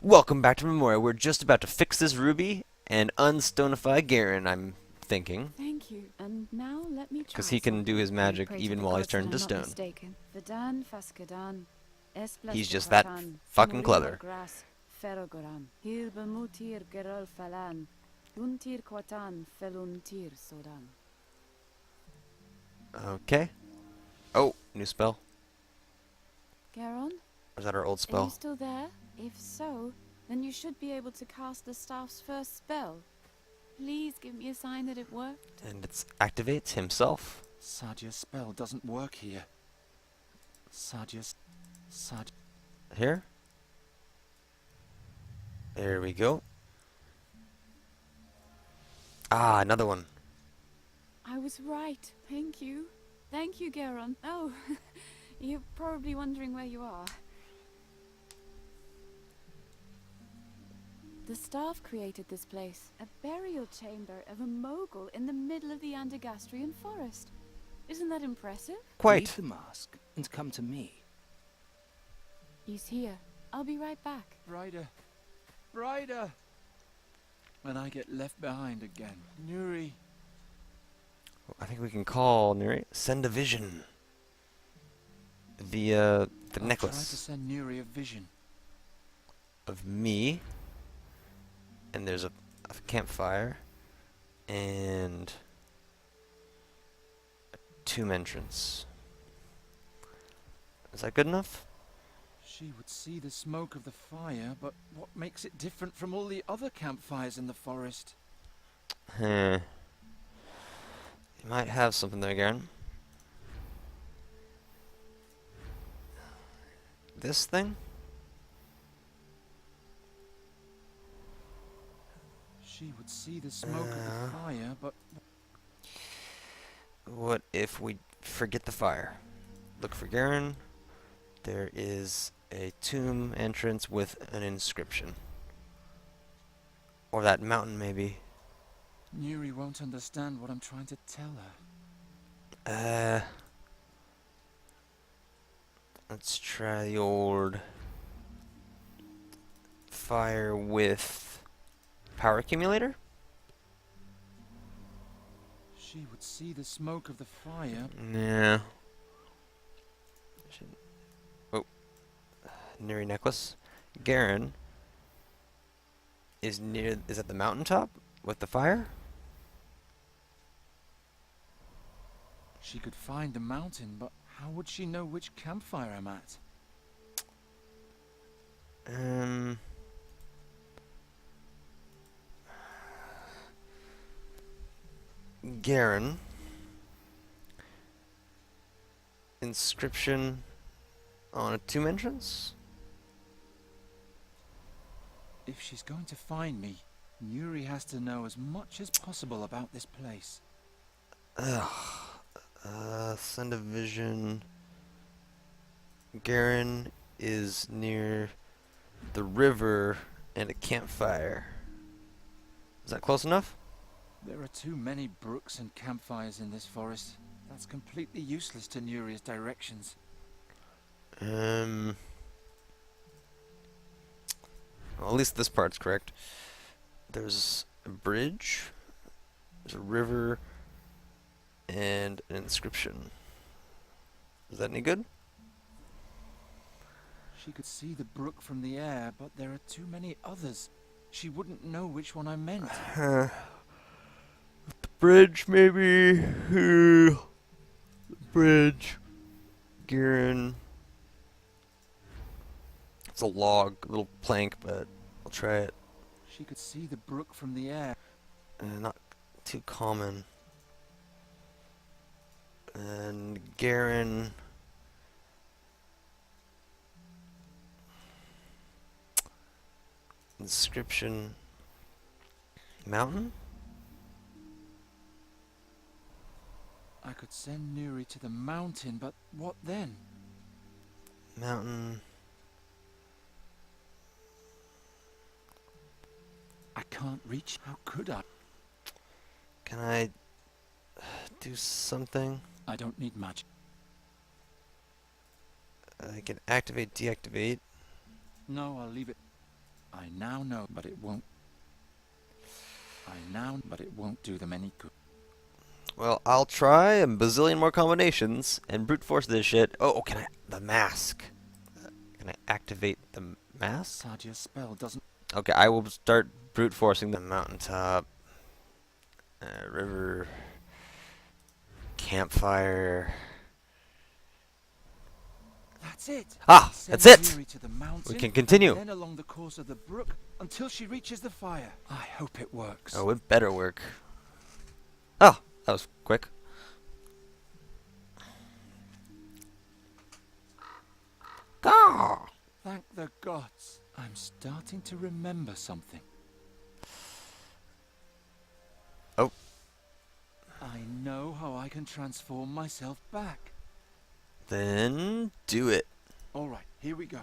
Welcome back to Memoria. We're just about to fix this ruby and unstonify Geron, I'm thinking. Thank you. And now let me try Because he can do his something. magic even while he's turned to stone. Mistaken. Vedan Faskadan. He's just that fucking clever. Gras Ferrogoran. Hir bemutir gerol falan. Untir quatan feluntir sodan. Okay. Oh, new spell. Geron? Or is that our old Are spell? you still there? If so, then you should be able to cast the staff's first spell. Please give me a sign that it worked. And it activates himself. Sadja's spell doesn't work here. Sadja. Here. There we go. Ah, another one. I was right. Thank you. Thank you, Geron. Oh, you're probably wondering where you are. The staff created this place, a burial chamber of a mogul in the middle of the Andergastrian forest. Isn't that impressive? Quite. Leave the mask and come to me. He's here. I'll be right back. Ryder! When I get left behind again, Nuri. I think we can call Nuri. Send a vision. The Try to necklace send Nuri a vision. of me. And there's a campfire. And a tomb entrance. Is that good enough? She would see the smoke of the fire, but what makes it different from all the other campfires in the forest? You might have something there, Garen. This thing? She would see the smoke of the fire, but What if we forget the fire? Look for Garen. There is a tomb entrance with an inscription. Or that mountain, maybe. Nuri won't understand what I'm trying to tell her. Let's try the old fire with power accumulator. She would see the smoke of the fire. Yeah. Oh. Neri necklace. Garen is at the mountaintop with the fire. She could find the mountain, but how would she know which campfire I'm at? Garen. Inscription on a tomb entrance? If she's going to find me, Nuri has to know as much as possible about this place. Ugh. Send a vision. Garen is near the river and a campfire. Is that close enough? There are too many brooks and campfires in this forest. That's completely useless to Nuri's directions. Well, at least this part's correct. There's a bridge, there's a river, and an inscription. Is that any good? She could see the brook from the air, but there are too many others. She wouldn't know which one I meant. The bridge, maybe. Bridge. Garen. It's a log, a little plank, but I'll try it. She could see the brook from the air. Not too common. And Garen. Inscription. Mountain? I could send Nuri to the mountain, but what then? Mountain. I can't reach. How could I? Can I do something? I don't need much. I can activate, deactivate. No, I'll leave it. I now know, but it won't. But it won't do them any good. Well, I'll try a bazillion more combinations and brute force this shit. Oh, can I? The mask. Can I activate the mask? Sadja's spell doesn't... Okay, I will start brute forcing the mountaintop, river, campfire. That's it. Ah, Send that's it. Yuri to the mountain, We can continue. And then along the course of the brook until she reaches the fire. I hope it works. Oh, it better work. Oh, that was quick. Ah. Thank the gods. I'm starting to remember something. Oh. I know how I can transform myself back. Then do it. Alright, here we go.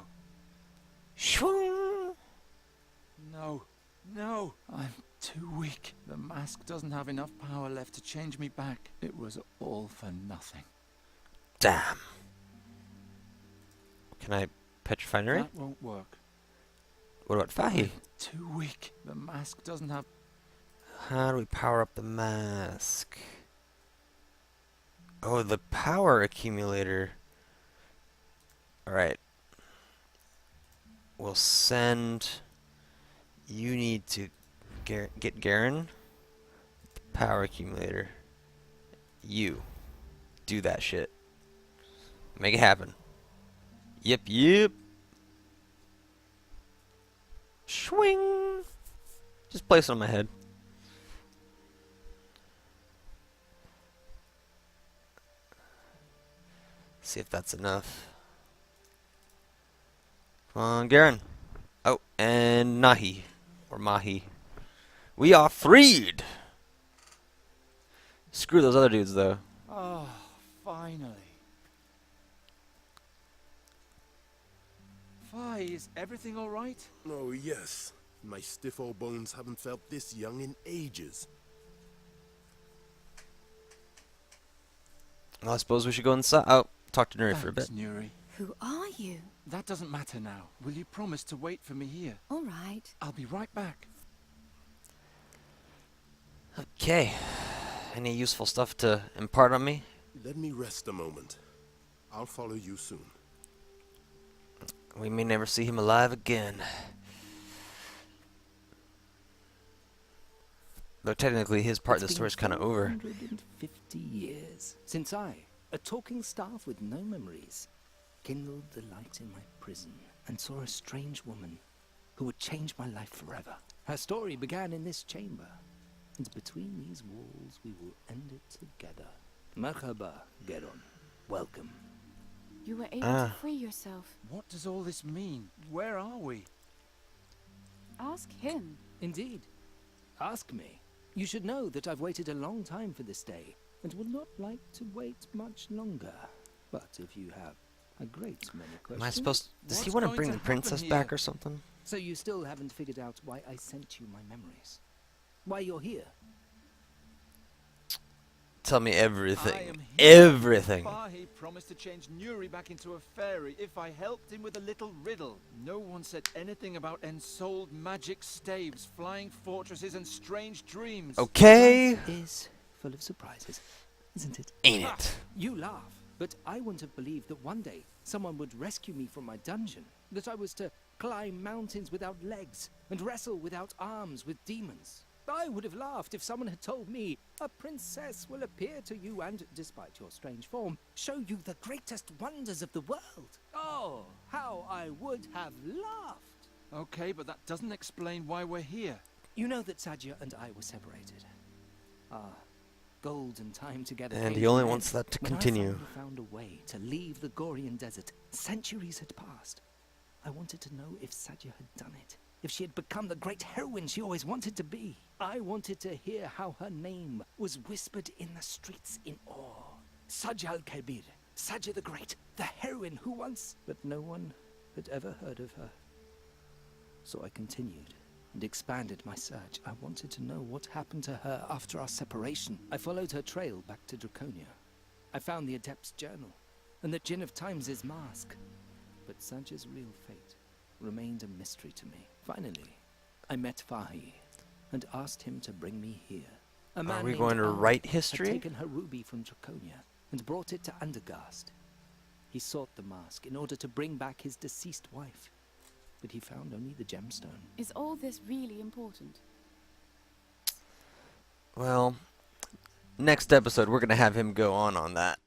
Shwung. No, no, I'm too weak. The mask doesn't have enough power left to change me back. It was all for nothing. Damn. Can I petrify Nuri? That won't work. What about Fahi? I'm too weak. The mask doesn't have... How do we power up the mask? Oh, the power accumulator. Alright. We'll send... You need to get Geron. Power accumulator. You. Do that shit. Make it happen. Yep, yep. Swing. Just place it on my head. See if that's enough. Come on, Geron. Oh, and Nahi. Or Mahi. We are freed! Screw those other dudes, though. Oh, finally. Fi, is everything alright? Oh, yes. My stiff old bones haven't felt this young in ages. Well, I suppose we should go inside. Oh, talk to Nuri for a bit. Thanks, Nuri. Who are you? That doesn't matter now. Will you promise to wait for me here? All right. I'll be right back. Okay. Any useful stuff to impart on me? Let me rest a moment. I'll follow you soon. We may never see him alive again. Though technically his part of the story is kind of over. 150 years since I, a talking staff with no memories, kindled the light in my prison and saw a strange woman who would change my life forever. Her story began in this chamber, and between these walls we will end it together. Merhaba, Geron. Welcome. You were able to free yourself. What does all this mean? Where are we? Ask him. Indeed. Ask me. You should know that I've waited a long time for this day, and would not like to wait much longer. But if you have a great many questions... Am I supposed... Does he What's want to going bring to the princess happen back here? or something? So you still haven't figured out why I sent you my memories? Why you're here? Tell me I everything. am here. Everything. Fahi promised to change Nuri back into a fairy if I helped him with a little riddle. No one said anything about ensouled magic staves, flying fortresses, and strange dreams. Okay. Life is full of surprises, isn't it? Ain't it? You laugh, but I wouldn't have believed that one day someone would rescue me from my dungeon, that I was to climb mountains without legs and wrestle without arms with demons. I would have laughed if someone had told me a princess will appear to you and, despite your strange form, show you the greatest wonders of the world. Oh, how I would have laughed! Okay, but that doesn't explain why we're here. You know that Sadja and I were separated. Our golden time together. And came he to only an wants end that to when continue. I finally found a way to leave the Gorian desert. Centuries had passed. I wanted to know if Sadja had done it. If she had become the great heroine she always wanted to be. I wanted to hear how her name was whispered in the streets in awe. Sadja al-Kabir, Sadja the Great, the heroine who once... But no one had ever heard of her. So I continued and expanded my search. I wanted to know what happened to her after our separation. I followed her trail back to Draconia. I found the Adept's journal and the Djinn of Times' mask. But Sadja's real fate remained a mystery to me. Finally, I met Fahi and asked him to bring me here. A man Are we named going to Al write had history? taken her ruby from Draconia and brought it to Andergast. He sought the mask in order to bring back his deceased wife, but he found only the gemstone. Is all this really important? Well, next episode we're going to have him go on that.